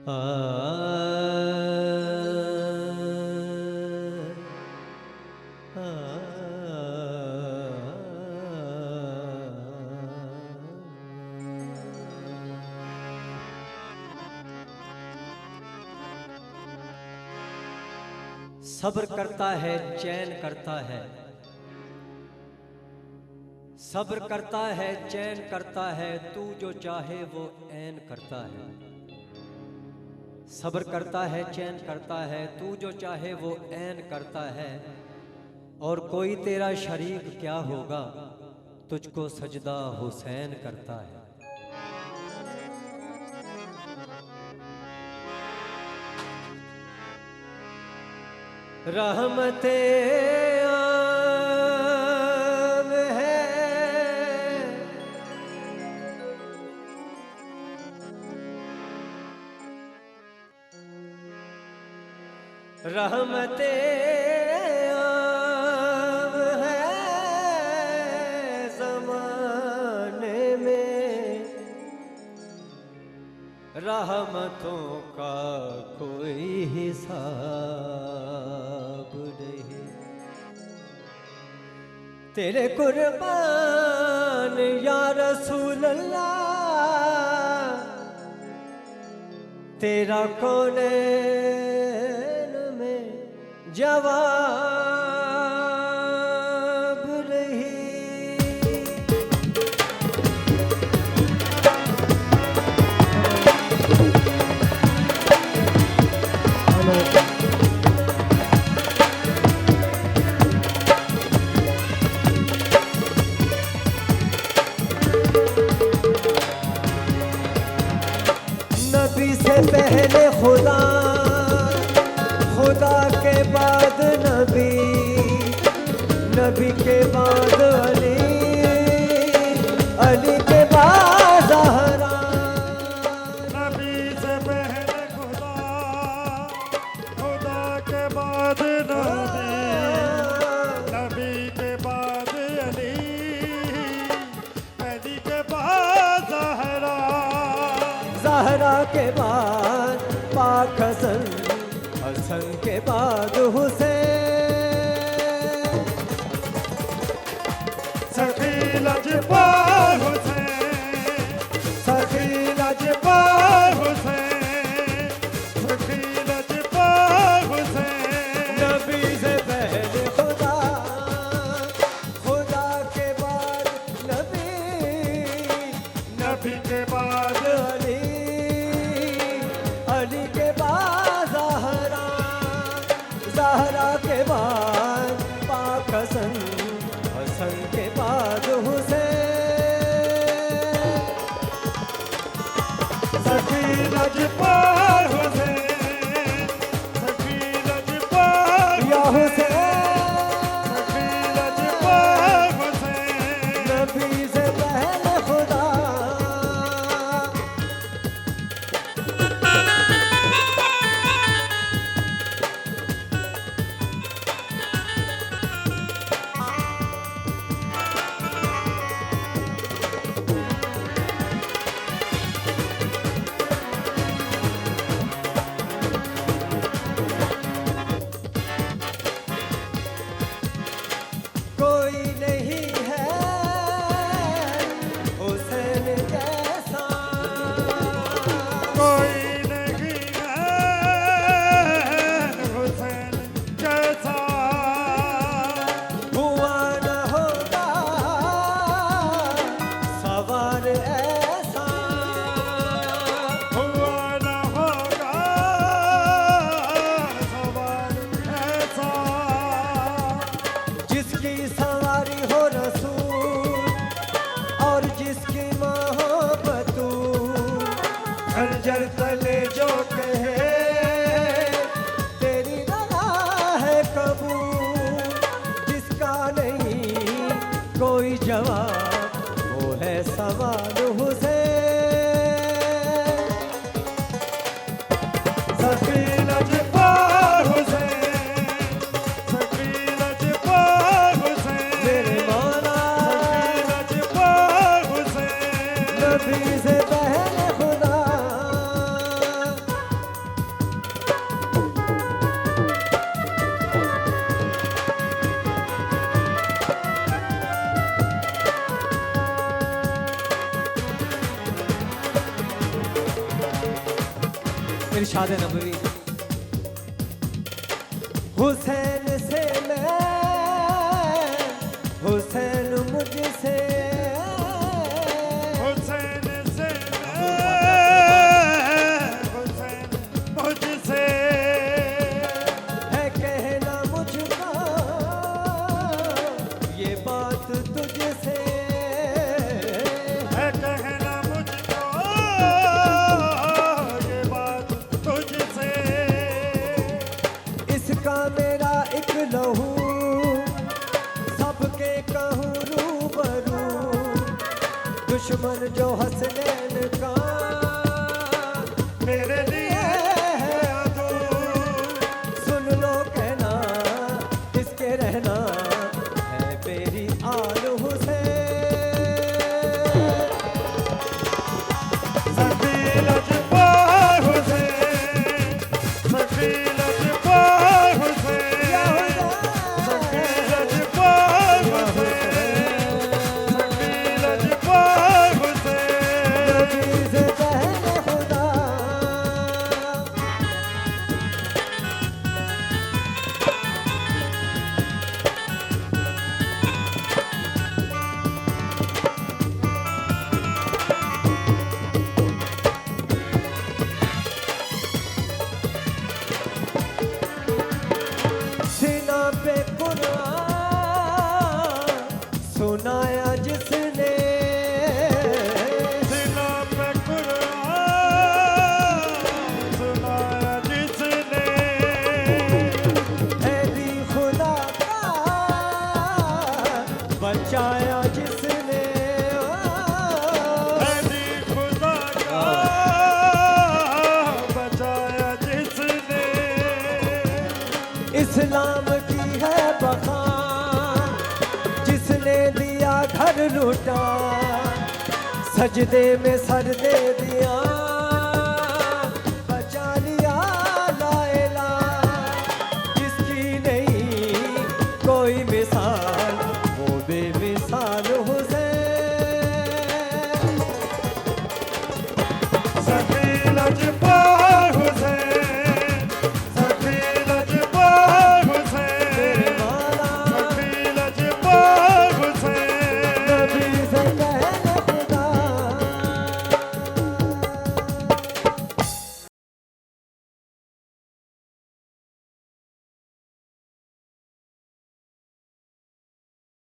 सब्र करता है, चैन करता है, सब्र करता है, चैन करता है, तू जो चाहे वो ऐन करता है। सब्र करता है, चैन करता है, तू जो चाहे वो ऐन करता है। और कोई तेरा शरीक क्या होगा, तुझको सजदा हुसैन करता है। रहमते आम है, रहमते आम है ज़माने में, रहमतों का कोई हिसाब नहीं। तेरे कुर्बान या रसूल अल्लाह, तेरा कौनैन में जवाब नहीं। नबी से पहले खुदा, खुदा के बाद नबी, नबी के बाद अली, अली के बाद ज़हरा। नबी से पहले खुदा, खुदा के बाद नबी, नबी के बाद अली, अली के बाद ज़हरा, ज़हरा के बाद पाक हसन, हसन के बाद हुसैन, सखी लजपाल हुसैन, सखी लजपाल हुसैन, सखी लजपाल हुसैन। नबी से पहले खुदा, खुदा के बाद नबी, नबी के बाद अली, अली के बाद ज़हरा, ज़हरा के बाद पाक हसन, हसन के बाद हुसैन, सखी लजपाल हुसैन, सखी लजपाल या हुसैन। सखी लजपाल हुसैन। नबी से पहले खुदा, कोई नहीं है हुसैन जैसा, कोई नहीं है हुसैन जैसा, हुआ न होगा सवार ऐसा, हुआ न होगा सवाल ऐसा, जिसकी सवारी हो रसूल और जिसकी मोहब्बत खंजर तले जो कहे तेरी रज़ा है कबूल, जिसका नहीं कोई जवाब वो है सवाल हुसैन, सखी लजपाल हुसैन, सखी लजपाल हुसैन, मेरे मौला। सखी लजपाल हुसैन। नबी से पहले खुदा, इरशाद नबवी। हुसैन से मैं, हुसैन मुझसे, हुसैन से मैं, हुसैन मुझसे है कहना मुझको ये बात तुझसे, है कहना मुझको ये बात तुझसे। इसका मेरा एक लहू सबके कहूँ रूबरू, दुश्मन जो हसनैन का मेरे लिए है अदू, सुन लो कहना इसके रहना है मेरी आल हुसैन। सखी लजपाल हुसैन, सखी लजपाल हुसैन, सखी लजपाल हुसैन, सखी लजपाल हुसैन। से बहन खुदा सीना पे कुरान सुनाया जिसने, सीना पे कुरान सुनाया जिसने, ऐदी खुदा का बचाया जिसने, ऐदी खुदा का बचाया जिसने। इस्लाम की है बका जिसने दिया घर लूटा, सजदे में सर दे दिया।